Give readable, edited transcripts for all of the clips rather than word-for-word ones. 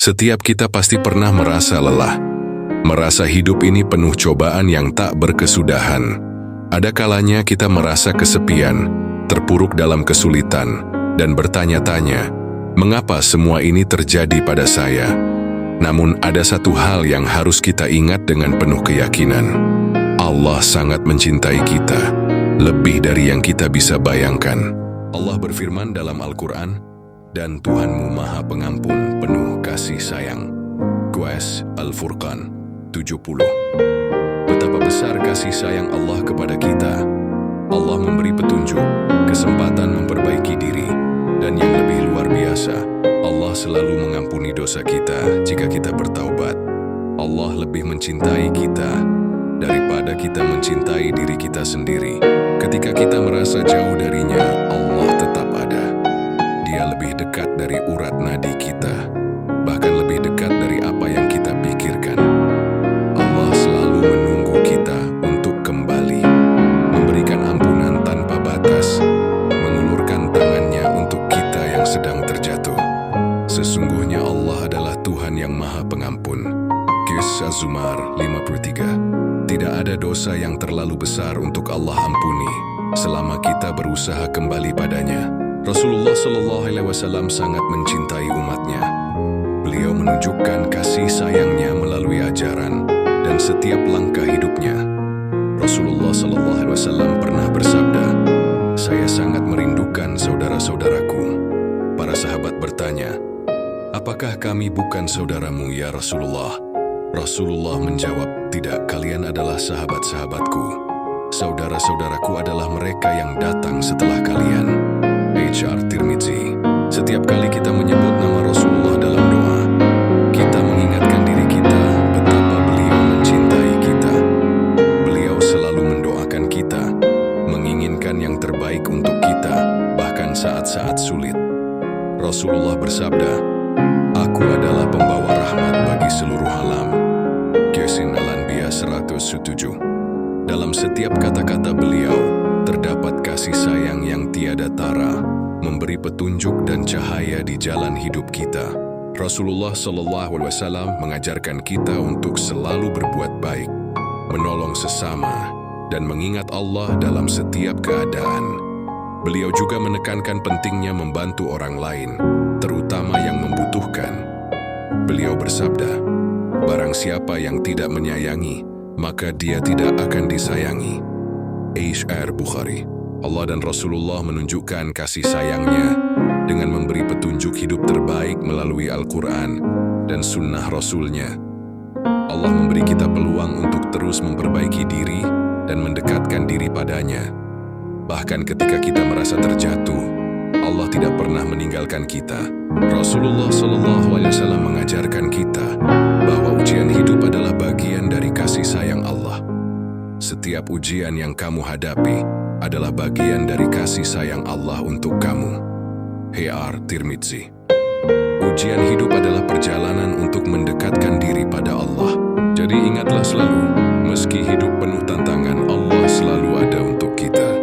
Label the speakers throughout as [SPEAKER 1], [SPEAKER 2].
[SPEAKER 1] Setiap kita pasti pernah merasa lelah, merasa hidup ini penuh cobaan yang tak berkesudahan. Ada kalanya kita merasa kesepian, terpuruk dalam kesulitan, dan bertanya-tanya, mengapa semua ini terjadi pada saya? Namun ada satu hal yang harus kita ingat dengan penuh keyakinan. Allah sangat mencintai kita, lebih dari yang kita bisa bayangkan. Allah berfirman dalam Al-Quran, "Dan Tuhanmu Maha Pengampun, penuh kasih sayang." Qas Al-Furqan 70. Betapa besar kasih sayang Allah kepada kita. Allah memberi petunjuk, kesempatan memperbaiki diri, dan yang lebih luar biasa, Allah selalu mengampuni dosa kita jika kita bertaubat. Allah lebih mencintai kita daripada kita mencintai diri kita sendiri. Ketika kita merasa jauh darinya, Allah tetap ada. Dia lebih dekat dari urat nadi kita, bahkan lebih dekat dari apa yang kita pikirkan. Allah selalu menunggu kita untuk kembali, memberikan ampunan tanpa batas, mengulurkan tangannya untuk kita yang sedang terjatuh. Sesungguhnya Allah adalah Tuhan yang Maha Pengampun. Qis Az-Zumar 53. Tidak ada dosa yang terlalu besar untuk Allah ampuni selama kita berusaha kembali padanya. Rasulullah SAW sangat mencintai umatnya. Beliau menunjukkan kasih sayangnya melalui ajaran dan setiap langkah hidupnya. Rasulullah SAW pernah bersabda, "Saya sangat merindukan saudara-saudaraku." Para sahabat bertanya, "Apakah kami bukan saudaramu ya Rasulullah?" Rasulullah menjawab, "Tidak, kalian adalah sahabat-sahabatku. Saudara-saudaraku adalah mereka yang datang setelah kalian." H.R. Tirmidzi. Setiap kali kita menyebut nama Rasulullah dalam doa, kita mengingatkan diri kita betapa beliau mencintai kita. Beliau selalu mendoakan kita, menginginkan yang terbaik untuk kita, bahkan saat-saat sulit. Rasulullah bersabda, "Aku adalah pembawa rahmat bagi seluruh alam." Qasin Al-Anbiya 107. Dalam setiap kata-kata beliau, terdapat kasih sayang yang tiada tara, memberi petunjuk dan cahaya di jalan hidup kita. Rasulullah SAW mengajarkan kita untuk selalu berbuat baik, menolong sesama, dan mengingat Allah dalam setiap keadaan. Beliau juga menekankan pentingnya membantu orang lain, terutama yang membutuhkan. Beliau bersabda, "Barang siapa yang tidak menyayangi, maka dia tidak akan disayangi." H.R. Bukhari. Allah dan Rasulullah menunjukkan kasih sayangnya dengan memberi petunjuk hidup terbaik melalui Al-Quran dan sunnah Rasulnya. Allah memberi kita peluang untuk terus memperbaiki diri dan mendekatkan diri padanya. Bahkan ketika kita merasa terjatuh, Allah tidak pernah meninggalkan kita. Rasulullah SAW mengajarkan kita bahwa ujian hidup adalah bagian dari kasih sayang Allah. Setiap ujian yang kamu hadapi adalah bagian dari kasih sayang Allah untuk kamu. H.R. Tirmidzi. Ujian hidup adalah perjalanan untuk mendekatkan diri pada Allah. Jadi ingatlah selalu, meski hidup penuh tantangan, Allah selalu ada untuk kita.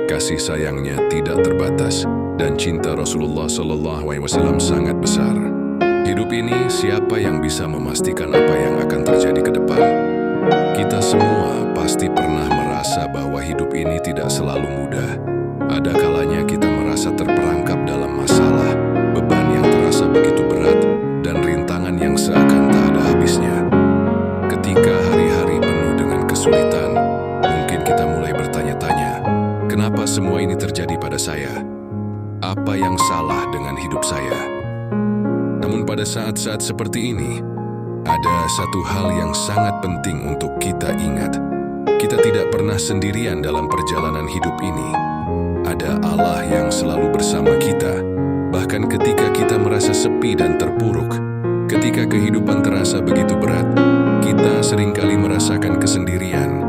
[SPEAKER 1] Kasih sayangnya tidak terbatas, dan cinta Rasulullah SAW sangat besar. Hidup ini, siapa yang bisa memastikan apa yang akan terjadi ke depan? Kita semua pasti pernah merasa bahwa hidup ini tidak selalu mudah. Ada kalanya kita merasa terperangkap dalam masalah, beban yang terasa begitu berat, dan rintangan yang seakan tak ada habisnya. Ketika hari-hari penuh dengan kesulitan, mungkin kita mulai bertanya-tanya, kenapa semua ini terjadi pada saya? Apa yang salah dengan hidup saya? Namun pada saat-saat seperti ini, ada satu hal yang sangat penting untuk kita ingat. Kita tidak pernah sendirian dalam perjalanan hidup ini. Ada Allah yang selalu bersama kita, bahkan ketika kita merasa sepi dan terpuruk. Ketika kehidupan terasa begitu berat, kita seringkali merasakan kesendirian.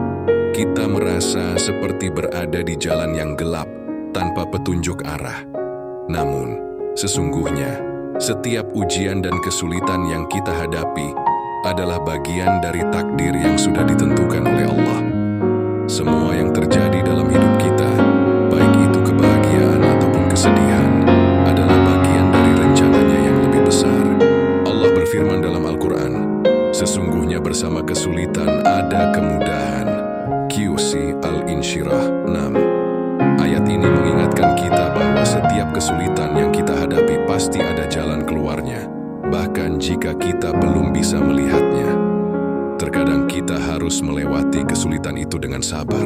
[SPEAKER 1] Kita merasa seperti berada di jalan yang gelap, tanpa petunjuk arah. Namun, sesungguhnya, setiap ujian dan kesulitan yang kita hadapi adalah bagian dari takdir yang sudah ditentukan oleh Allah. Semua yang terjadi dalam hidup kita, baik itu kebahagiaan ataupun kesedihan, adalah bagian dari rencananya yang lebih besar. Allah berfirman dalam Al-Quran, sesungguhnya bersama kesulitan ada kemudahan. QC Al-Insyirah 6. Ayat ini mengingatkan kita bahwa setiap kesulitan yang kita hadapi pasti ada jalan keluarnya, bahkan jika kita belum bisa melihatnya. Terkadang kita harus melewati kesulitan itu dengan sabar,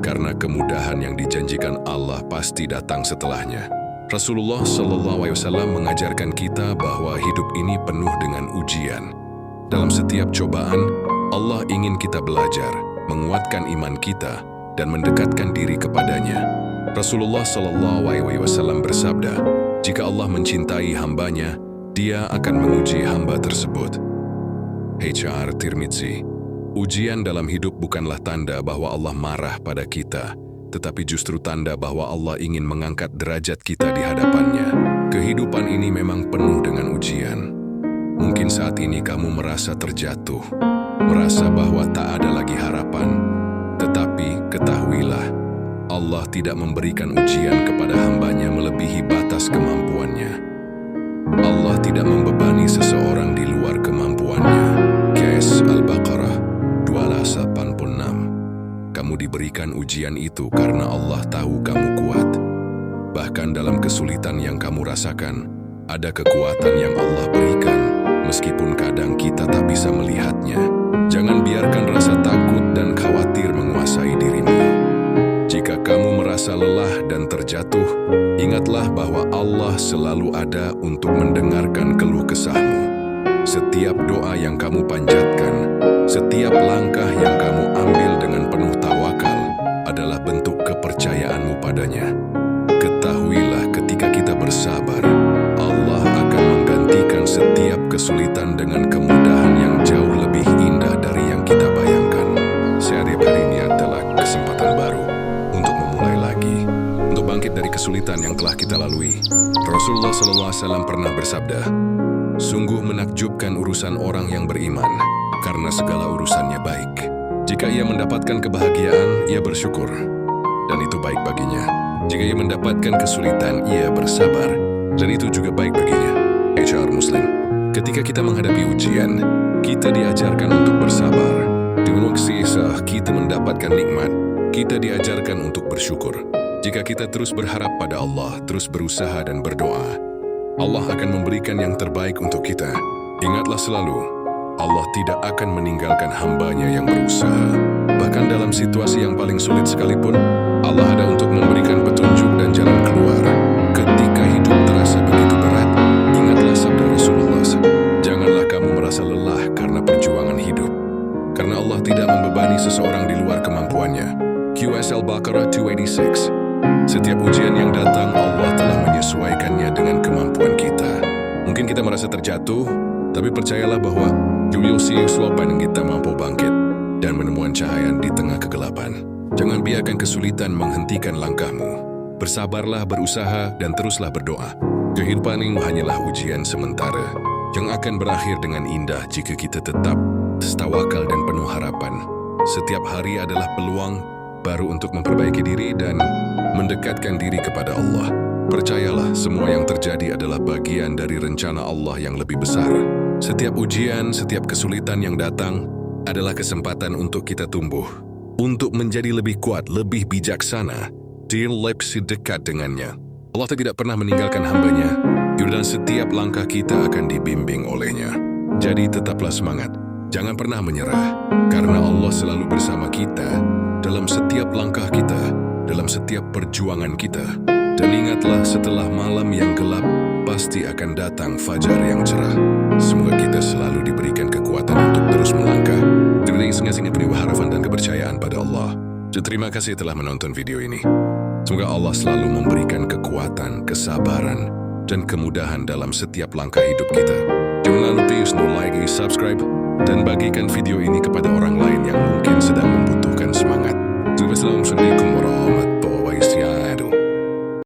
[SPEAKER 1] karena kemudahan yang dijanjikan Allah pasti datang setelahnya. Rasulullah SAW mengajarkan kita bahwa hidup ini penuh dengan ujian. Dalam setiap cobaan, Allah ingin kita belajar, menguatkan iman kita, dan mendekatkan diri kepadanya. Rasulullah SAW bersabda, jika Allah mencintai hambanya, Dia akan menguji hamba tersebut. HR Tirmidzi. Ujian dalam hidup bukanlah tanda bahwa Allah marah pada kita, tetapi justru tanda bahwa Allah ingin mengangkat derajat kita di hadapannya. Kehidupan ini memang penuh dengan ujian. Mungkin saat ini kamu merasa terjatuh, merasa bahwa tak ada lagi harapan. Tetapi ketahuilah, Allah tidak memberikan ujian kepada hambanya melebihi batas kemampuannya. Allah tidak membebani seseorang di luar kemampuannya. Qiyas Al-Baqarah 286. Kamu diberikan ujian itu karena Allah tahu kamu kuat. Bahkan dalam kesulitan yang kamu rasakan, ada kekuatan yang Allah berikan, meskipun kadang kita tak bisa melihatnya. Jangan biarkan rasa takut dan khawatir menguasai dirimu. Jika kamu merasa lelah dan terjatuh, ingatlah bahwa Allah selalu ada untuk mendengarkan keluh kesahmu. Setiap doa yang kamu panjatkan, setiap langkah yang kamu ambil dengan penuh tawakal adalah bentuk kepercayaanmu padanya. Ketahuilah, ketika kita bersabar, Allah akan menggantikan setiap kesulitan dengan kemudahan yang jauh lebih indah dari yang kita bayangkan. Sehari hari ini adalah kesempatan baru untuk memulai lagi, untuk bangkit dari kesulitan yang telah kita lalui. Rasulullah SAW pernah bersabda, sungguh menakjubkan urusan orang yang beriman, karena segala urusannya baik. Jika ia mendapatkan kebahagiaan, ia bersyukur, dan itu baik baginya. Jika ia mendapatkan kesulitan, ia bersabar, dan itu juga baik baginya. HR Muslim. Ketika kita menghadapi ujian, kita diajarkan untuk bersabar. Dengan waktu kita mendapatkan nikmat, kita diajarkan untuk bersyukur. Jika kita terus berharap pada Allah, terus berusaha dan berdoa, Allah akan memberikan yang terbaik untuk kita. Ingatlah selalu, Allah tidak akan meninggalkan hambanya yang berusaha. Bahkan dalam situasi yang paling sulit sekalipun, Allah ada untuk memberikan petunjuk dan jalan keluar. Ketika hidup terasa begitu berat, ingatlah sabda Rasulullah, janganlah kamu merasa lelah karena perjuangan hidup, karena Allah tidak membebani seseorang di luar kemampuannya. QS Al-Baqarah 286. Setiap ujian yang datang, Allah telah menyesuaikannya dengan kemampuan kita. Mungkin kita merasa terjatuh, tapi percayalah bahwa you will see suapan yang kita mampu bangkit dan menemukan cahaya di tengah kegelapan. Jangan biarkan kesulitan menghentikan langkahmu. Bersabarlah, berusaha, dan teruslah berdoa. Kehidupan ini hanyalah ujian sementara yang akan berakhir dengan indah jika kita tetap tawakal dan penuh harapan. Setiap hari adalah peluang baru untuk memperbaiki diri dan mendekatkan diri kepada Allah. Percayalah, semua yang terjadi adalah bagian dari rencana Allah yang lebih besar. Setiap ujian, setiap kesulitan yang datang adalah kesempatan untuk kita tumbuh, untuk menjadi lebih kuat, lebih bijaksana, dan lebih dekat dengannya. Allah tidak pernah meninggalkan hambanya, dan setiap langkah kita akan dibimbing olehnya. Jadi tetaplah semangat, jangan pernah menyerah, karena Allah selalu bersama kita dalam setiap langkah kita, dalam setiap perjuangan kita. Dan ingatlah, setelah malam yang gelap, pasti akan datang fajar yang cerah. Semoga kita selalu diberikan kekuatan untuk terus melangkah, diberi sengaja penuh harapan dan kepercayaan pada Allah. Dan terima kasih telah menonton video ini. Semoga Allah selalu memberikan kekuatan, kesabaran, dan kemudahan dalam setiap langkah hidup kita. Jangan lupa like, subscribe, dan bagikan video ini kepada orang